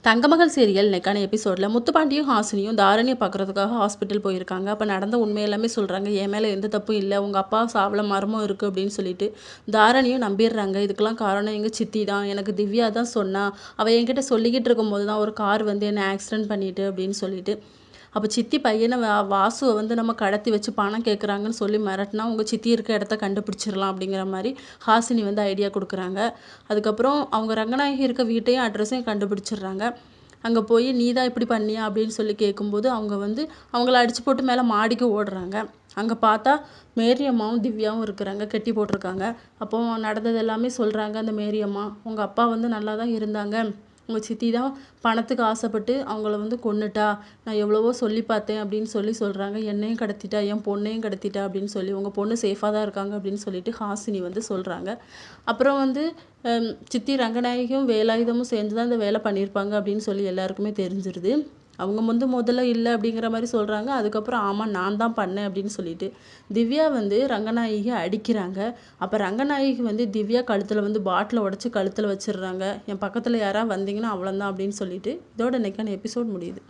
தங்கமகள் serial இன்னைக்கான எபிசோடில் முத்துப்பாண்டியும் ஹாசினியும் தாரணியை பார்க்குறதுக்காக ஹாஸ்பிட்டல் போயிருக்காங்க. அப்போ நடந்த உண்மை எல்லாமே சொல்கிறாங்க. என் மேலே எந்த தப்பும் இல்லை, உங்கள் அப்பா சாவில் மர்மம் இருக்குது அப்படின்னு சொல்லிட்டு தாரணியும் நம்பிடுறாங்க. இதுக்கெல்லாம் காரணம் எங்கள் சித்தி தான், எனக்கு திவ்யா தான் சொன்னா, அவள் என்கிட்ட சொல்லிக்கிட்டு இருக்கும்போது தான் ஒரு கார் வந்து என்னை ஆக்சிடென்ட் பண்ணிட்டு அப்படின்னு சொல்லிட்டு. அப்போ சித்தி பையனை வாசுவை வந்து நம்ம கடத்தி வச்சு பணம் கேட்குறாங்கன்னு சொல்லி மிரட்டினா உங்கள் சித்தி இருக்க இடத்த கண்டுபிடிச்சிடலாம் அப்படிங்கிற மாதிரி ஹாசினி வந்து ஐடியா கொடுக்குறாங்க. அதுக்கப்புறம் அவங்க ரங்கநாயகி இருக்க வீட்டையும் அட்ரஸையும் கண்டுபிடிச்சிடுறாங்க. அங்கே போய் நீ தான் இப்படி பண்ணியா அப்படின்னு சொல்லி கேட்கும்போது அவங்க வந்து அவங்கள அடித்து போட்டு மேலே மாடிக்கு ஓடுறாங்க. அங்கே பார்த்தா மேரியம்மாவும் திவ்யாவும் இருக்கிறாங்க, கெட்டி போட்டிருக்காங்க. அப்போ நடந்தது எல்லாமே சொல்கிறாங்க. அந்த மேரியம்மா, உங்கள் அப்பா வந்து நல்லா தான் இருந்தாங்க, உங்கள் சித்தி தான் பணத்துக்கு ஆசைப்பட்டு அவங்கள வந்து கொன்னுட்டா, நான் எவ்வளவோ சொல்லி பார்த்தேன் அப்படின்னு சொல்கிறாங்க. என்னையும் கடத்திட்டா, என் பொண்ணையும் கடத்திட்டா அப்படின்னு சொல்லி, உங்கள் பொண்ணு சேஃபாக தான் இருக்காங்க அப்படின்னு சொல்லிட்டு ஹாசினி வந்து சொல்கிறாங்க. அப்புறம் வந்து சித்தி ரங்கநாயகியும் வேலாயுதமும் சேர்ந்து தான் இந்த வேலை பண்ணியிருப்பாங்க அப்படின்னு சொல்லி எல்லாருக்குமே தெரிஞ்சிருது. அவங்க வந்து முதல்ல இல்லை அப்படிங்கிற மாதிரி சொல்கிறாங்க. அதுக்கப்புறம் ஆமாம் நான் தான் பண்ணேன் அப்படின்னு சொல்லிட்டு திவ்யா வந்து ரங்கநாயகி அடிக்கிறாங்க. அப்போ ரங்கநாயகி வந்து திவ்யா கழுத்தில் வந்து பாட்டிலை உடச்சி கழுத்தில் வச்சிடுறாங்க. என் பக்கத்தில் யாராவது வந்தீங்கன்னா அவ்வளோதான் அப்படின்னு சொல்லிட்டு இதோட இன்னைக்கான எபிசோட் முடியுது.